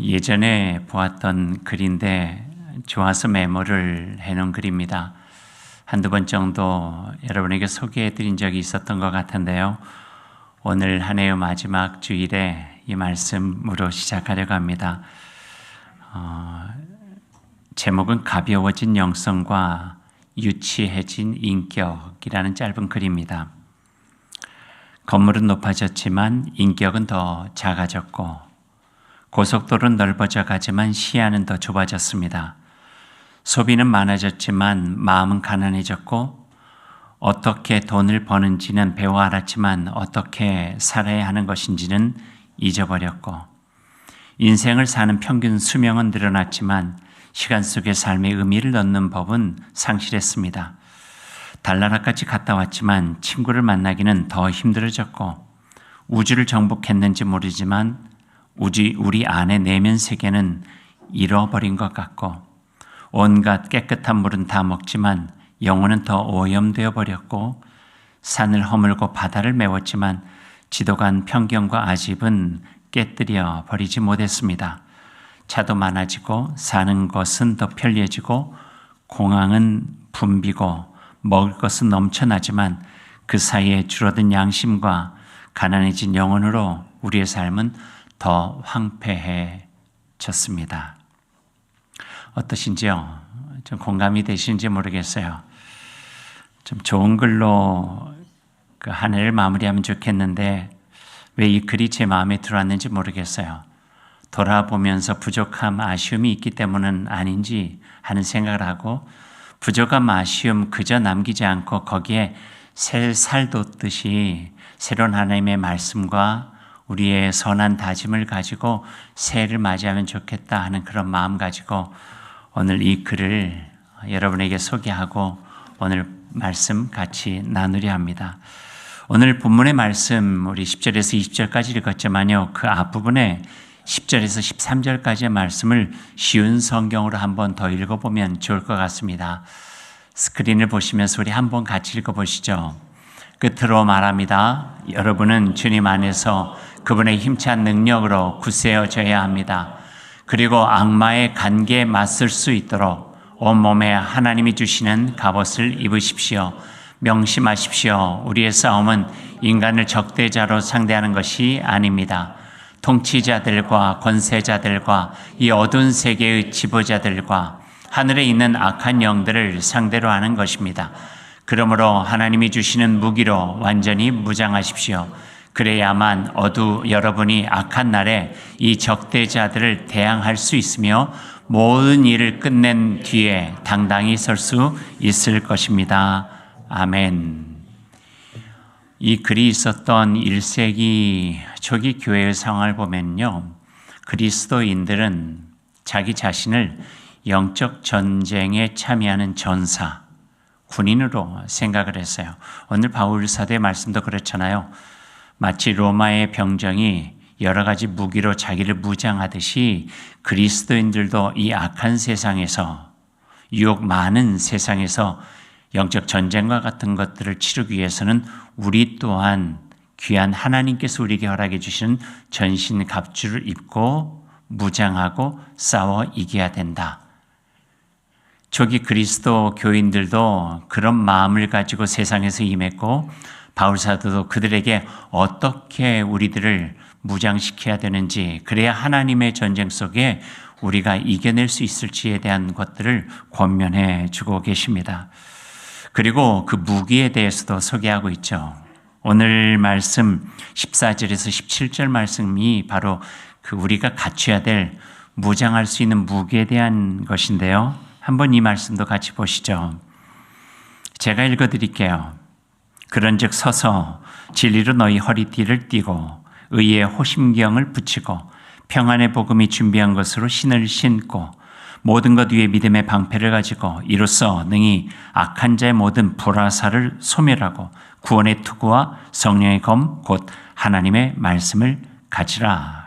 예전에 보았던 글인데 좋아서 메모를 해놓은 글입니다. 한두 번 정도 여러분에게 소개해드린 적이 있었던 것 같은데요. 오늘 한 해의 마지막 주일에 이 말씀으로 시작하려고 합니다. 제목은 가벼워진 영성과 유치해진 인격이라는 짧은 글입니다. 건물은 높아졌지만 인격은 더 작아졌고 고속도로는 넓어져 가지만 시야는 더 좁아졌습니다. 소비는 많아졌지만 마음은 가난해졌고 어떻게 돈을 버는지는 배워 알았지만 어떻게 살아야 하는 것인지는 잊어버렸고 인생을 사는 평균 수명은 늘어났지만 시간 속에 삶의 의미를 넣는 법은 상실했습니다. 달나라까지 갔다 왔지만 친구를 만나기는 더 힘들어졌고 우주를 정복했는지 모르지만 우리 안의 내면 세계는 잃어버린 것 같고 온갖 깨끗한 물은 다 먹지만 영혼은 더 오염되어 버렸고 산을 허물고 바다를 메웠지만 지도간 편견과 아집은 깨뜨려 버리지 못했습니다. 차도 많아지고 사는 것은 더 편리해지고 공항은 붐비고 먹을 것은 넘쳐나지만 그 사이에 줄어든 양심과 가난해진 영혼으로 우리의 삶은 더 황폐해졌습니다. 어떠신지요? 좀 공감이 되시는지 모르겠어요. 좀 좋은 글로 그 한 해를 마무리하면 좋겠는데 왜 이 글이 제 마음에 들어왔는지 모르겠어요. 돌아보면서 부족함, 아쉬움이 있기 때문은 아닌지 하는 생각을 하고 부족함, 아쉬움 그저 남기지 않고 거기에 새 살 돋듯이 새로운 하나님의 말씀과 우리의 선한 다짐을 가지고 새해를 맞이하면 좋겠다 하는 그런 마음 가지고 오늘 이 글을 여러분에게 소개하고 오늘 말씀 같이 나누려 합니다. 오늘 본문의 말씀 우리 10절에서 20절까지 읽었지만요. 그 앞부분에 10절에서 13절까지의 말씀을 쉬운 성경으로 한번 더 읽어보면 좋을 것 같습니다. 스크린을 보시면서 우리 한번 같이 읽어보시죠. 끝으로 말합니다. 여러분은 주님 안에서 그분의 힘찬 능력으로 굳세어져야 합니다. 그리고 악마의 관계에 맞설 수 있도록 온몸에 하나님이 주시는 갑옷을 입으십시오. 명심하십시오. 우리의 싸움은 인간을 적대자로 상대하는 것이 아닙니다. 통치자들과 권세자들과 이 어두운 세계의 지도자들과 하늘에 있는 악한 영들을 상대로 하는 것입니다. 그러므로 하나님이 주시는 무기로 완전히 무장하십시오. 그래야만 여러분이 악한 날에 이 적대자들을 대항할 수 있으며 모든 일을 끝낸 뒤에 당당히 설 수 있을 것입니다. 아멘. 이 글이 있었던 1세기 초기 교회의 상황을 보면요. 그리스도인들은 자기 자신을 영적 전쟁에 참여하는 전사, 군인으로 생각을 했어요. 오늘 바울 사도의 말씀도 그렇잖아요. 마치 로마의 병정이 여러 가지 무기로 자기를 무장하듯이 그리스도인들도 이 악한 세상에서 유혹 많은 세상에서 영적 전쟁과 같은 것들을 치르기 위해서는 우리 또한 귀한 하나님께서 우리에게 허락해 주시는 전신 갑주를 입고 무장하고 싸워 이겨야 된다. 초기 그리스도 교인들도 그런 마음을 가지고 세상에서 임했고 바울 사도도 그들에게 어떻게 우리들을 무장시켜야 되는지 그래야 하나님의 전쟁 속에 우리가 이겨낼 수 있을지에 대한 것들을 권면해 주고 계십니다. 그리고 그 무기에 대해서도 소개하고 있죠. 오늘 말씀 14절에서 17절 말씀이 바로 그 우리가 갖춰야 될 무장할 수 있는 무기에 대한 것인데요. 한번 이 말씀도 같이 보시죠. 제가 읽어드릴게요. 그런즉 서서 진리로 너희 허리띠를 띠고 의의 호심경을 붙이고 평안의 복음이 준비한 것으로 신을 신고 모든 것 위에 믿음의 방패를 가지고 이로써 능히 악한 자의 모든 불화살을 소멸하고 구원의 투구와 성령의 검 곧 하나님의 말씀을 가지라.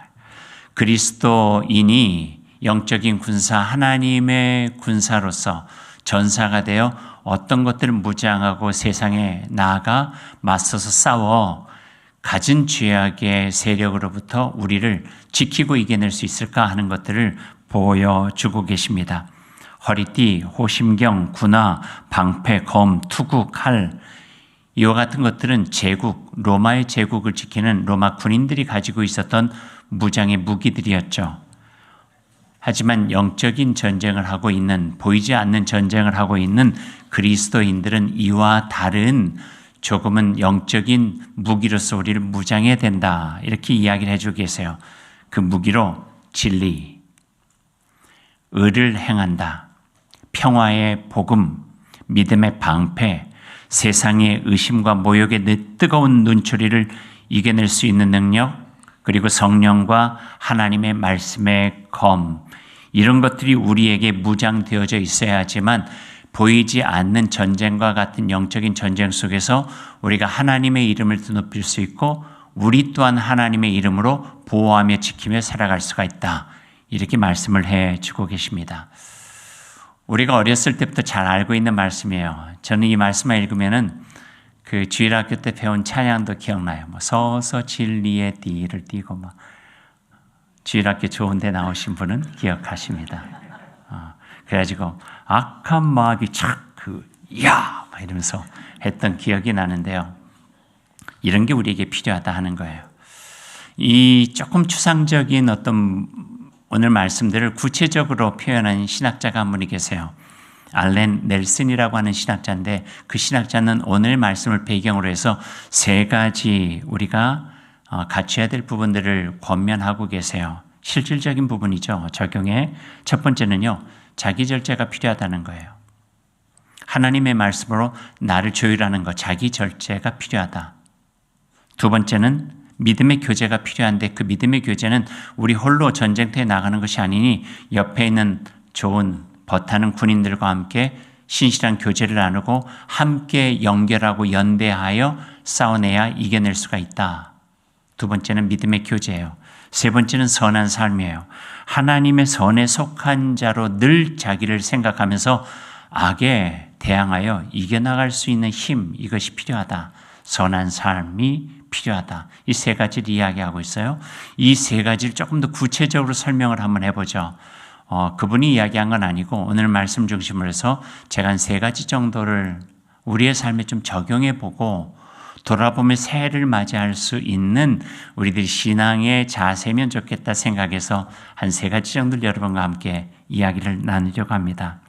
그리스도인이 영적인 군사 하나님의 군사로서 전사가 되어 어떤 것들을 무장하고 세상에 나아가 맞서서 싸워 갖은 죄악의 세력으로부터 우리를 지키고 이겨낼 수 있을까 하는 것들을 보여주고 계십니다. 허리띠, 호심경, 군화, 방패, 검, 투구, 칼, 이와 같은 것들은 제국, 로마의 제국을 지키는 로마 군인들이 가지고 있었던 무장의 무기들이었죠. 하지만 영적인 전쟁을 하고 있는, 보이지 않는 전쟁을 하고 있는 그리스도인들은 이와 다른 조금은 영적인 무기로서 우리를 무장해야 된다, 이렇게 이야기를 해주고 계세요. 그 무기로 진리, 의를 행한다, 평화의 복음, 믿음의 방패, 세상의 의심과 모욕의 뜨거운 눈초리를 이겨낼 수 있는 능력, 그리고 성령과 하나님의 말씀의 검, 이런 것들이 우리에게 무장되어져 있어야 하지만 보이지 않는 전쟁과 같은 영적인 전쟁 속에서 우리가 하나님의 이름을 높일 수 있고 우리 또한 하나님의 이름으로 보호하며 지키며 살아갈 수가 있다, 이렇게 말씀을 해주고 계십니다. 우리가 어렸을 때부터 잘 알고 있는 말씀이에요. 저는 이 말씀을 읽으면은 그 주일학교 때 배운 찬양도 기억나요. 서서 진리의 띠를 띠고 막. 주일학교 좋은데 나오신 분은 기억하십니다. 그래가지고 악한 마귀 야! 막 이러면서 했던 기억이 나는데요. 이런 게 우리에게 필요하다 하는 거예요. 이 조금 추상적인 어떤 오늘 말씀들을 구체적으로 표현한 신학자가 한 분이 계세요. 알렌 넬슨이라고 하는 신학자인데 그 신학자는 오늘 말씀을 배경으로 해서 세 가지 우리가 갖춰야 될 부분들을 권면하고 계세요. 실질적인 부분이죠. 적용에 첫 번째는요, 자기 절제가 필요하다는 거예요. 하나님의 말씀으로 나를 조율하는 것, 자기 절제가 필요하다. 두 번째는 믿음의 교제가 필요한데 그 믿음의 교제는 우리 홀로 전쟁터에 나가는 것이 아니니 옆에 있는 좋은 버타는 군인들과 함께 신실한 교제를 나누고 함께 연결하고 연대하여 싸워내야 이겨낼 수가 있다. 두 번째는 믿음의 교제예요. 세 번째는 선한 삶이에요. 하나님의 선에 속한 자로 늘 자기를 생각하면서 악에 대항하여 이겨나갈 수 있는 힘, 이것이 필요하다. 선한 삶이 필요하다. 이 세 가지를 이야기하고 있어요. 이 세 가지를 조금 더 구체적으로 설명을 한번 해보죠. 그분이 이야기한 건 아니고 오늘 말씀 중심으로 해서 제가 한 세 가지 정도를 우리의 삶에 좀 적용해 보고 돌아보며 새해를 맞이할 수 있는 우리들이 신앙의 자세면 좋겠다 생각해서 한 세 가지 정도를 여러분과 함께 이야기를 나누려고 합니다.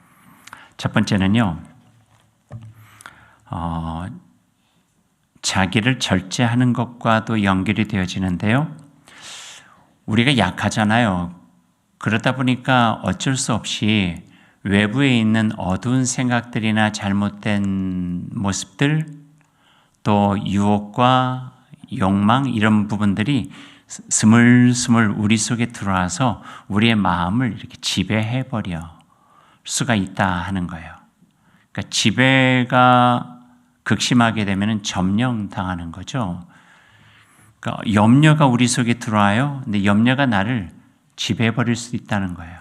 첫 번째는요, 자기를 절제하는 것과도 연결이 되어지는데요. 우리가 약하잖아요. 그러다 보니까 어쩔 수 없이 외부에 있는 어두운 생각들이나 잘못된 모습들, 또 유혹과 욕망, 이런 부분들이 스물스물 우리 속에 들어와서 우리의 마음을 이렇게 지배해버려 수가 있다 하는 거예요. 그러니까 지배가 극심하게 되면 점령당하는 거죠. 그러니까 염려가 우리 속에 들어와요. 근데 염려가 나를 지배해버릴 수도 있다는 거예요.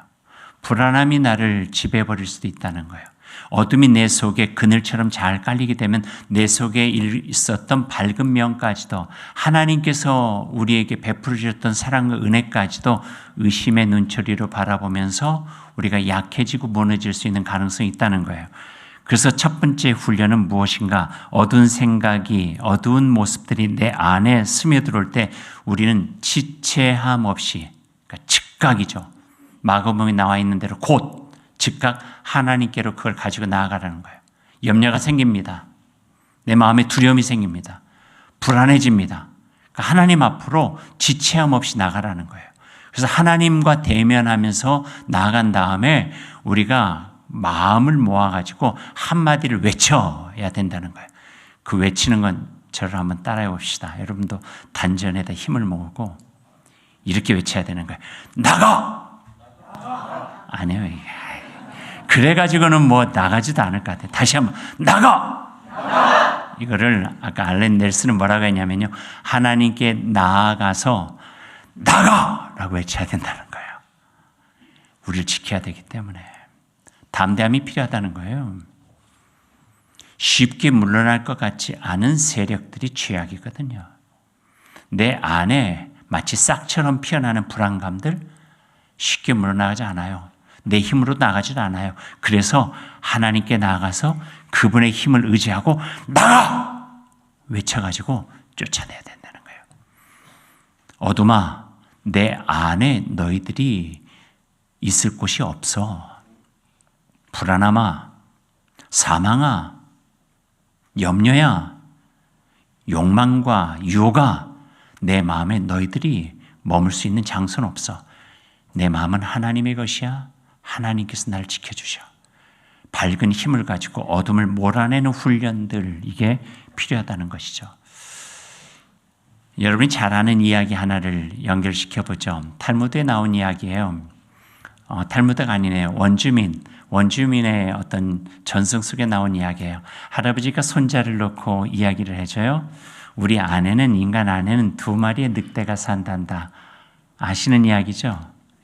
불안함이 나를 지배해버릴 수도 있다는 거예요. 어둠이 내 속에 그늘처럼 잘 깔리게 되면 내 속에 있었던 밝은 면까지도 하나님께서 우리에게 베풀어 주셨던 사랑과 은혜까지도 의심의 눈초리로 바라보면서 우리가 약해지고 무너질 수 있는 가능성이 있다는 거예요. 그래서 첫 번째 훈련은 무엇인가? 어두운 생각이, 어두운 모습들이 내 안에 스며들어올 때 우리는 지체함 없이, 그러니까 즉각이죠. 마가복음에 나와 있는 대로 곧 즉각 하나님께로 그걸 가지고 나아가라는 거예요. 염려가 생깁니다. 내 마음에 두려움이 생깁니다. 불안해집니다. 그러니까 하나님 앞으로 지체함 없이 나가라는 거예요. 그래서 하나님과 대면하면서 나아간 다음에 우리가 마음을 모아가지고 한마디를 외쳐야 된다는 거예요. 그 외치는 건 저를 한번 따라해 봅시다. 여러분도 단전에다 힘을 모으고 이렇게 외쳐야 되는 거예요. 나가! 아니에요. 그래가지고는 뭐 나가지도 않을 것 같아요. 다시 한번 나가! 이거를 아까 알렌 넬슨은 뭐라고 했냐면요. 하나님께 나아가서 나가! 라고 외쳐야 된다는 거예요. 우리를 지켜야 되기 때문에. 담대함이 필요하다는 거예요. 쉽게 물러날 것 같지 않은 세력들이 죄악이거든요. 내 안에 마치 싹처럼 피어나는 불안감들 쉽게 물어나가지 않아요. 내 힘으로 나가지 않아요. 그래서 하나님께 나아가서 그분의 힘을 의지하고 나가! 외쳐가지고 쫓아내야 된다는 거예요. 어둠아, 내 안에 너희들이 있을 곳이 없어. 불안함아, 사망아, 염려야, 욕망과 유가 내 마음에 너희들이 머물 수 있는 장소는 없어. 내 마음은 하나님의 것이야. 하나님께서 날 지켜주셔. 밝은 힘을 가지고 어둠을 몰아내는 훈련들, 이게 필요하다는 것이죠. 여러분이 잘 아는 이야기 하나를 연결시켜 보죠. 탈무드에 나온 이야기예요. 탈무드가 아니네요. 원주민의 어떤 전승 속에 나온 이야기예요. 할아버지가 손자를 놓고 이야기를 해줘요. 우리 안에는, 인간 안에는 2마리의 늑대가 산단다. 아시는 이야기죠?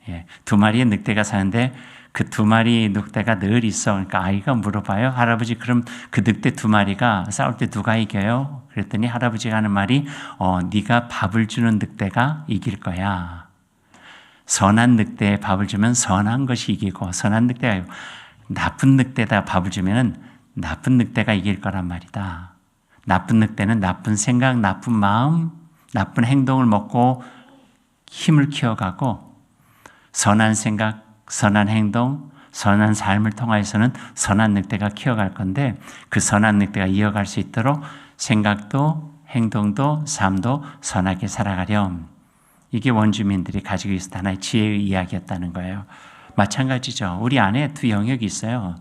예, 2마리의 늑대가 사는데 그 2마리 늑대가 늘 있어. 그러니까 아이가 물어봐요. 할아버지, 그럼 그 늑대 2마리가 싸울 때 누가 이겨요? 그랬더니 할아버지가 하는 말이 네가 밥을 주는 늑대가 이길 거야. 선한 늑대에 밥을 주면 선한 것이 이기고, 선한 늑대가 나쁜 늑대에다 밥을 주면 나쁜 늑대가 이길 거란 말이다. 나쁜 늑대는 나쁜 생각, 나쁜 마음, 나쁜 행동을 먹고 힘을 키워가고, 선한 생각, 선한 행동, 선한 삶을 통해서는 선한 늑대가 키워갈 건데, 그 선한 늑대가 이어갈 수 있도록 생각도 행동도 삶도 선하게 살아가렴. 이게 원주민들이 가지고 있었던 하나의 지혜의 이야기였다는 거예요. 마찬가지죠. 우리 안에 2 영역이 있어요.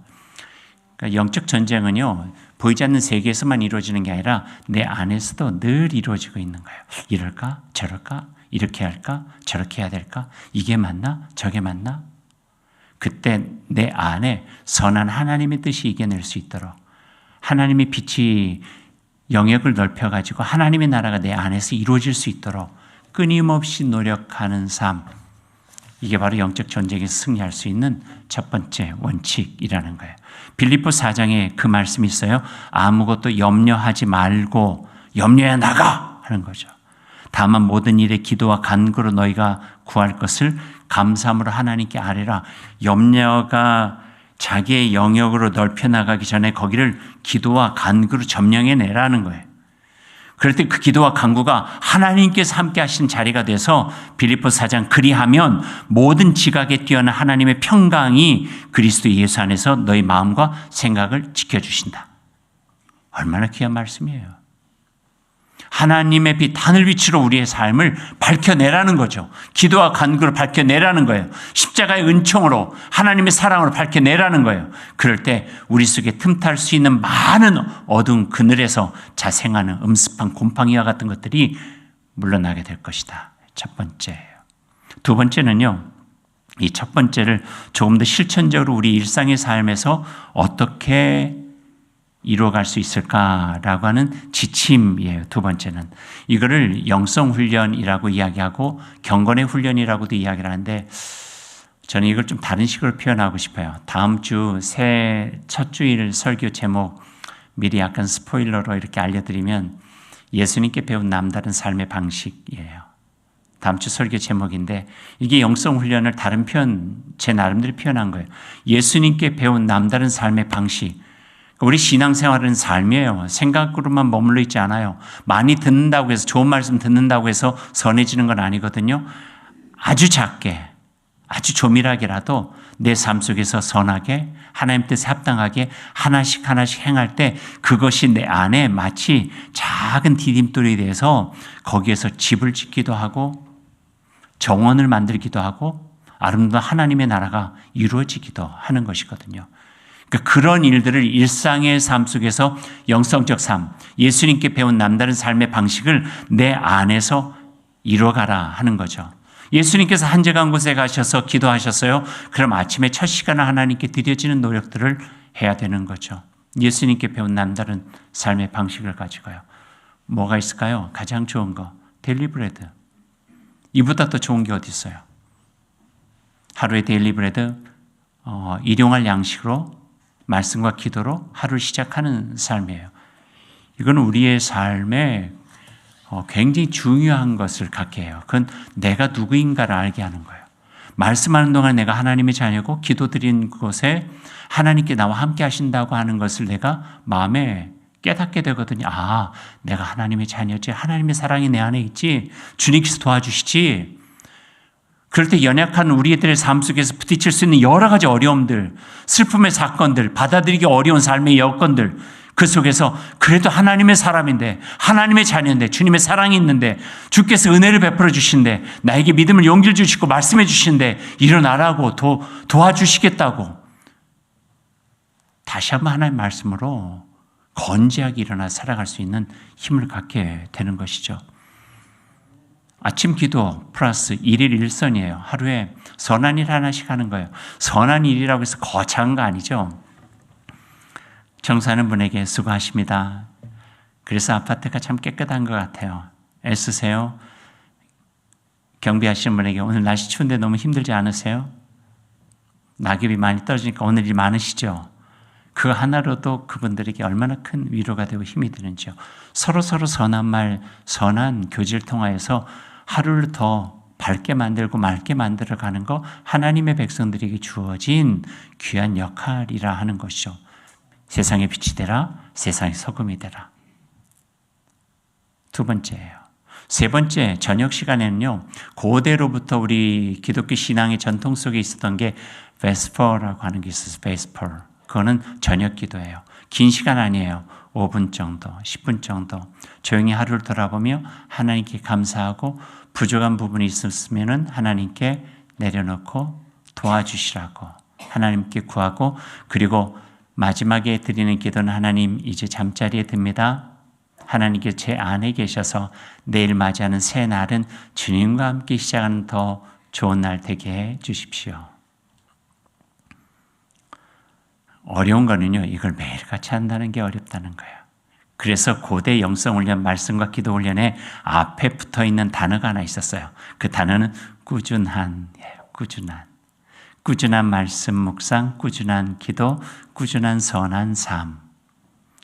그러니까 영적 전쟁은요, 보이지 않는 세계에서만 이루어지는 게 아니라 내 안에서도 늘 이루어지고 있는 거예요. 이럴까? 저럴까? 이렇게 할까? 저렇게 해야 될까? 이게 맞나? 저게 맞나? 그때 내 안에 선한 하나님의 뜻이 이겨낼 수 있도록, 하나님의 빛이 영역을 넓혀가지고 하나님의 나라가 내 안에서 이루어질 수 있도록 끊임없이 노력하는 삶, 이게 바로 영적 전쟁에서 승리할 수 있는 첫 번째 원칙이라는 거예요. 빌립보 4장에 그 말씀이 있어요. 아무것도 염려하지 말고 염려해 나가 하는 거죠. 다만 모든 일에 기도와 간구로 너희가 구할 것을 감사함으로 하나님께 아뢰라. 염려가 자기의 영역으로 넓혀 나가기 전에 거기를 기도와 간구로 점령해 내라는 거예요. 그럴 때 그 기도와 간구가 하나님께서 함께 하시는 자리가 돼서 빌립보 4장, 그리하면 모든 지각에 뛰어난 하나님의 평강이 그리스도 예수 안에서 너희 마음과 생각을 지켜주신다. 얼마나 귀한 말씀이에요. 하나님의 빛, 하늘 빛으로 우리의 삶을 밝혀내라는 거죠. 기도와 간구로 밝혀내라는 거예요. 십자가의 은총으로, 하나님의 사랑으로 밝혀내라는 거예요. 그럴 때 우리 속에 틈탈 수 있는 많은 어두운 그늘에서 자생하는 음습한 곰팡이와 같은 것들이 물러나게 될 것이다. 첫 번째예요. 2 번째는요, 이 첫 번째를 조금 더 실천적으로 우리 일상의 삶에서 어떻게 이루어갈 수 있을까라고 하는 지침이에요. 2 번째는 이거를 영성훈련이라고 이야기하고 경건의 훈련이라고도 이야기를 하는데, 저는 이걸 좀 다른 식으로 표현하고 싶어요. 다음 주 새 첫 주일 설교 제목 미리 약간 스포일러로 이렇게 알려드리면, 예수님께 배운 남다른 삶의 방식이에요. 다음 주 설교 제목인데, 이게 영성훈련을 다른 표현, 제 나름대로 표현한 거예요. 예수님께 배운 남다른 삶의 방식. 우리 신앙생활은 삶이에요. 생각으로만 머물러 있지 않아요. 많이 듣는다고 해서, 좋은 말씀 듣는다고 해서 선해지는 건 아니거든요. 아주 작게, 아주 조밀하게라도 내 삶 속에서 선하게, 하나님 뜻에 합당하게 하나씩 하나씩 행할 때 그것이 내 안에 마치 작은 디딤돌이 돼서 거기에서 집을 짓기도 하고 정원을 만들기도 하고 아름다운 하나님의 나라가 이루어지기도 하는 것이거든요. 그러니까 그런 일들을 일상의 삶 속에서 영성적 삶, 예수님께 배운 남다른 삶의 방식을 내 안에서 이루어가라 하는 거죠. 예수님께서 한적한 곳에 가셔서 기도하셨어요. 그럼 아침에 첫 시간을 하나님께 드려지는 노력들을 해야 되는 거죠. 예수님께 배운 남다른 삶의 방식을 가지고요. 뭐가 있을까요? 가장 좋은 거, 데일리 브레드. 이보다 더 좋은 게 어디 있어요? 하루의 데일리 브레드, 일용할 양식으로 말씀과 기도로 하루를 시작하는 삶이에요. 이건 우리의 삶의 굉장히 중요한 것을 갖게 해요. 그건 내가 누구인가를 알게 하는 거예요. 말씀하는 동안 내가 하나님의 자녀고 기도드린 곳에 하나님께 나와 함께 하신다고 하는 것을 내가 마음에 깨닫게 되거든요. 아, 내가 하나님의 자녀지. 하나님의 사랑이 내 안에 있지. 주님께서 도와주시지. 그럴 때 연약한 우리들의 삶 속에서 부딪힐 수 있는 여러 가지 어려움들, 슬픔의 사건들, 받아들이기 어려운 삶의 여건들, 그 속에서 그래도 하나님의 사람인데, 하나님의 자녀인데, 주님의 사랑이 있는데, 주께서 은혜를 베풀어 주신데, 나에게 믿음을 용기를 주시고 말씀해 주신데, 일어나라고 도와주시겠다고 다시 한번 하나님의 말씀으로 건재하게 일어나 살아갈 수 있는 힘을 갖게 되는 것이죠. 아침 기도 플러스 1일 1선이에요. 하루에 선한 일 하나씩 하는 거예요. 선한 일이라고 해서 거창한 거 아니죠. 청소하는 분에게 수고하십니다. 그래서 아파트가 참 깨끗한 것 같아요. 애쓰세요. 경비하시는 분에게 오늘 날씨 추운데 너무 힘들지 않으세요? 낙엽이 많이 떨어지니까 오늘 일 많으시죠? 그 하나로도 그분들에게 얼마나 큰 위로가 되고 힘이 되는지요. 서로 선한 말, 선한 교제를 통하여서 하루를 더 밝게 만들고 맑게 만들어가는 거 하나님의 백성들에게 주어진 귀한 역할이라 하는 것이죠. 세상의 빛이 되라, 세상의 소금이 되라. 두 번째예요. 세 번째, 저녁 시간에는요, 고대로부터 우리 기독교 신앙의 전통 속에 있었던 게 베스퍼라고 하는 게 있어서 베스퍼. 그거는 저녁 기도예요. 긴 시간 아니에요. 5분 정도, 10분 정도. 조용히 하루를 돌아보며 하나님께 감사하고 부족한 부분이 있었으면 하나님께 내려놓고 도와주시라고 하나님께 구하고, 그리고 마지막에 드리는 기도는 하나님 이제 잠자리에 듭니다. 하나님께 제 안에 계셔서 내일 맞이하는 새 날은 주님과 함께 시작하는 더 좋은 날 되게 해 주십시오. 어려운 거는요, 이걸 매일같이 한다는 게 어렵다는 거예요. 그래서 고대 영성훈련, 말씀과 기도훈련에 앞에 붙어있는 단어가 하나 있었어요. 그 단어는 꾸준한이에요. 꾸준한 말씀 묵상, 꾸준한 기도, 꾸준한 선한 삶.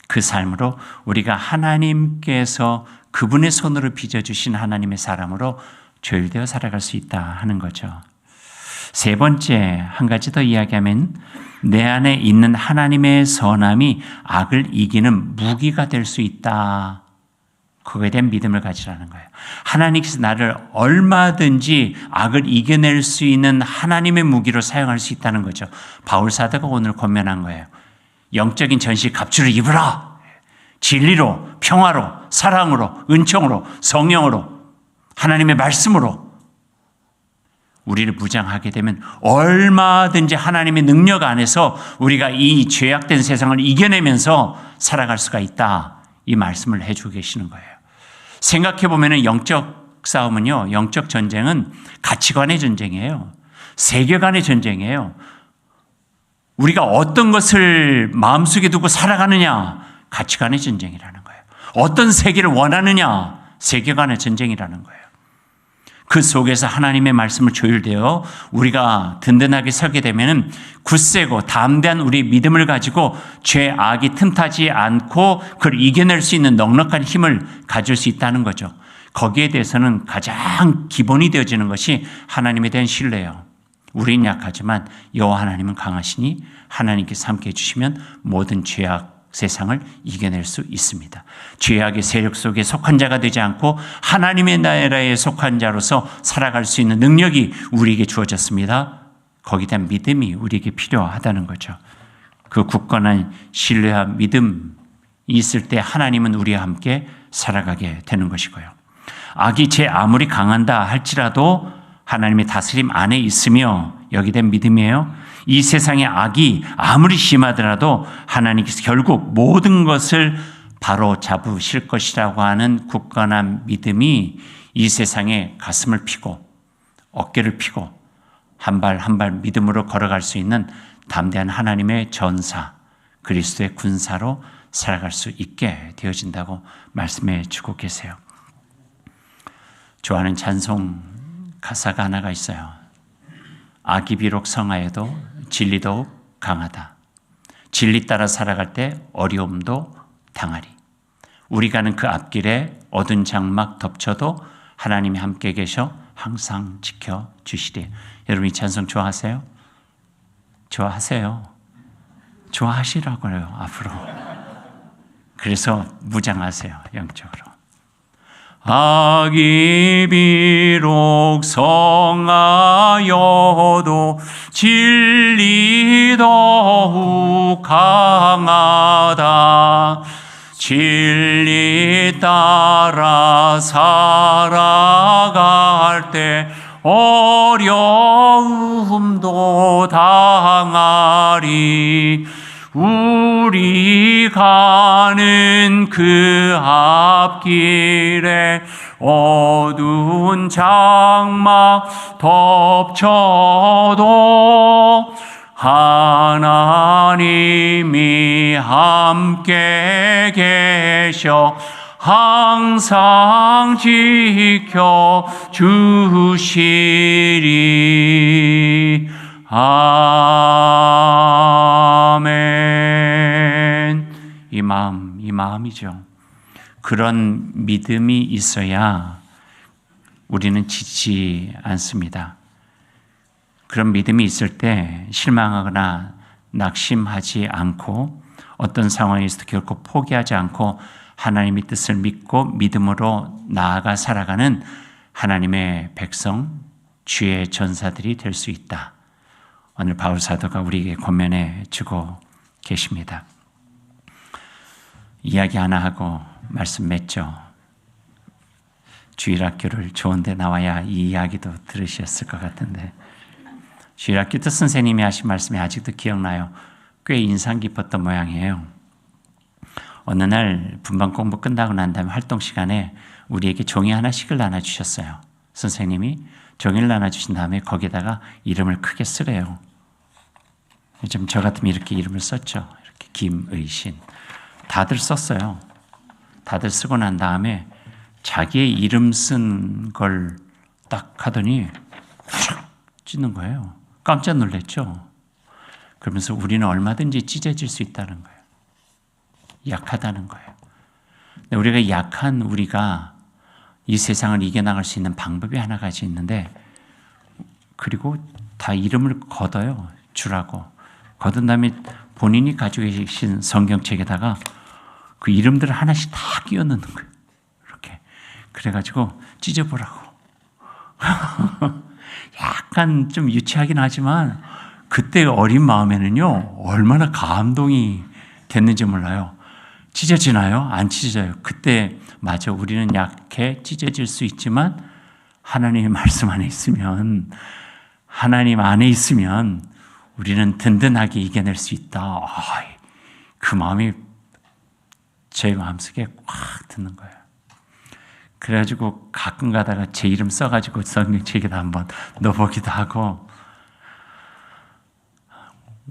그 삶으로 우리가 하나님께서 그분의 손으로 빚어주신 하나님의 사람으로 조율되어 살아갈 수 있다 하는 거죠. 세 번째, 한 가지 더 이야기하면 내 안에 있는 하나님의 선함이 악을 이기는 무기가 될 수 있다. 그거에 대한 믿음을 가지라는 거예요. 하나님께서 나를 얼마든지 악을 이겨낼 수 있는 하나님의 무기로 사용할 수 있다는 거죠. 바울 사도가 오늘 권면한 거예요. 영적인 전시 갑주를 입으라. 진리로, 평화로, 사랑으로, 은총으로, 성령으로, 하나님의 말씀으로 우리를 무장하게 되면 얼마든지 하나님의 능력 안에서 우리가 이 죄악된 세상을 이겨내면서 살아갈 수가 있다. 이 말씀을 해주고 계시는 거예요. 생각해 보면 영적 싸움은요, 영적 전쟁은 가치관의 전쟁이에요. 세계관의 전쟁이에요. 우리가 어떤 것을 마음속에 두고 살아가느냐, 가치관의 전쟁이라는 거예요. 어떤 세계를 원하느냐, 세계관의 전쟁이라는 거예요. 그 속에서 하나님의 말씀을 조율되어 우리가 든든하게 서게 되면 굳세고 담대한 우리 믿음을 가지고 죄, 악이 틈타지 않고 그걸 이겨낼 수 있는 넉넉한 힘을 가질 수 있다는 거죠. 거기에 대해서는 가장 기본이 되어지는 것이 하나님에 대한 신뢰예요. 우리는 약하지만 여호와 하나님은 강하시니 하나님께서 함께 해주시면 모든 죄악 세상을 이겨낼 수 있습니다. 죄악의 세력 속에 속한 자가 되지 않고 하나님의 나라에 속한 자로서 살아갈 수 있는 능력이 우리에게 주어졌습니다. 거기에 대한 믿음이 우리에게 필요하다는 거죠. 그 굳건한 신뢰와 믿음이 있을 때 하나님은 우리와 함께 살아가게 되는 것이고요. 악이 제 아무리 강한다 할지라도 하나님의 다스림 안에 있으며 여기에 대한 믿음이에요. 이 세상의 악이 아무리 심하더라도 하나님께서 결국 모든 것을 바로 잡으실 것이라고 하는 굳건한 믿음이 이 세상에 가슴을 피고 어깨를 피고 한 발 한 발 믿음으로 걸어갈 수 있는 담대한 하나님의 전사, 그리스도의 군사로 살아갈 수 있게 되어진다고 말씀해 주고 계세요. 좋아하는 찬송 가사가 하나가 있어요. 악이 비록 성하여도 진리도 강하다. 진리 따라 살아갈 때 어려움도 당하리. 우리 가는 그 앞길에 어두운 장막 덮쳐도 하나님이 함께 계셔 항상 지켜주시리. 여러분 이 찬송 좋아하세요? 좋아하세요. 좋아하시라고요 앞으로. 그래서 무장하세요 영적으로. 악이 비록 성하여도 진리 더욱 강하다. 진리 따라 살아갈 때 어려움도 당하리. 우리 가는 그 앞길에 어두운 장막 덮쳐도 하나님이 함께 계셔 항상 지켜주시리. 아멘. 이 마음이죠. 그런 믿음이 있어야 우리는 지치지 않습니다. 그런 믿음이 있을 때 실망하거나 낙심하지 않고 어떤 상황에서도 결코 포기하지 않고 하나님의 뜻을 믿고 믿음으로 나아가 살아가는 하나님의 백성, 주의 전사들이 될 수 있다. 오늘 바울 사도가 우리에게 권면해 주고 계십니다. 이야기 하나 하고 말씀 맺죠. 주일학교를 좋은 데 나와야 이 이야기도 들으셨을 것 같은데 주일학교 때 선생님이 하신 말씀이 아직도 기억나요. 꽤 인상 깊었던 모양이에요. 어느 날 분반 공부 끝나고 난 다음에 활동 시간에 우리에게 종이 하나씩을 나눠주셨어요. 선생님이 종이를 나눠주신 다음에 거기다가 이름을 크게 쓰래요. 좀 저 같으면 이렇게 이름을 썼죠. 이렇게 김의신. 다들 썼어요. 다들 쓰고 난 다음에 자기의 이름 쓴 걸 딱 하더니 촥 찢는 거예요. 깜짝 놀랐죠. 그러면서 우리는 얼마든지 찢어질 수 있다는 거예요. 약하다는 거예요. 근데 우리가 약한 우리가 이 세상을 이겨나갈 수 있는 방법이 하나 가지 있는데 그리고 다 이름을 걷어요. 주라고. 거둔 다음에 본인이 가지고 계신 성경책에다가 그 이름들을 하나씩 다 끼워 넣는 거예요. 이렇게. 그래가지고 찢어보라고. 약간 좀 유치하긴 하지만 그때 어린 마음에는요 얼마나 감동이 됐는지 몰라요. 찢어지나요? 안 찢어져요. 그때 맞아. 우리는 약해 찢어질 수 있지만 하나님의 말씀 안에 있으면 하나님 안에 있으면 우리는 든든하게 이겨낼 수 있다. 그 마음이 제 마음속에 확 드는 거예요. 그래가지고 가끔 가다가 제 이름 써가지고 성경책에다 한번 넣어보기도 하고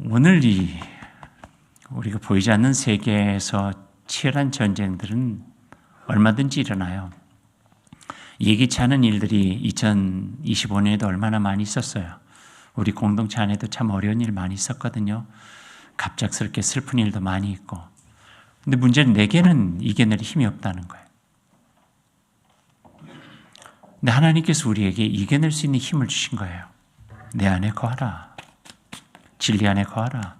오늘 이 우리가 보이지 않는 세계에서 치열한 전쟁들은 얼마든지 일어나요. 예기치 않은 일들이 2025년에도 얼마나 많이 있었어요. 우리 공동체 안에도 참 어려운 일 많이 있었거든요. 갑작스럽게 슬픈 일도 많이 있고. 근데 문제는 내게는 이겨낼 힘이 없다는 거예요. 근데 하나님께서 우리에게 이겨낼 수 있는 힘을 주신 거예요. 내 안에 거하라. 진리 안에 거하라.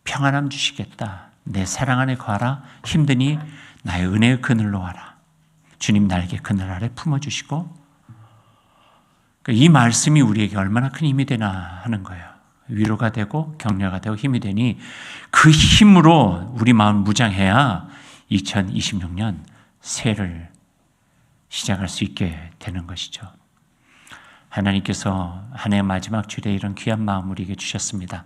평안함 주시겠다. 내 사랑 안에 거하라. 힘드니 나의 은혜의 그늘로 와라. 주님 날개 그늘 아래 품어주시고 이 말씀이 우리에게 얼마나 큰 힘이 되나 하는 거예요. 위로가 되고 격려가 되고 힘이 되니 그 힘으로 우리 마음을 무장해야 2026년 새해를 시작할 수 있게 되는 것이죠. 하나님께서 한 해의 마지막 주일에 이런 귀한 마음을 우리에게 주셨습니다.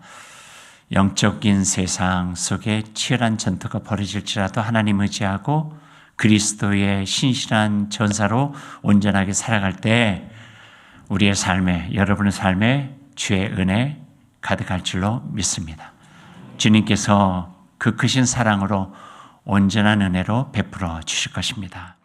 영적인 세상 속에 치열한 전투가 벌어질지라도 하나님 의지하고 그리스도의 신실한 전사로 온전하게 살아갈 때 우리의 삶에, 여러분의 삶에 주의 은혜 가득할 줄로 믿습니다. 주님께서 그 크신 사랑으로 온전한 은혜로 베풀어 주실 것입니다.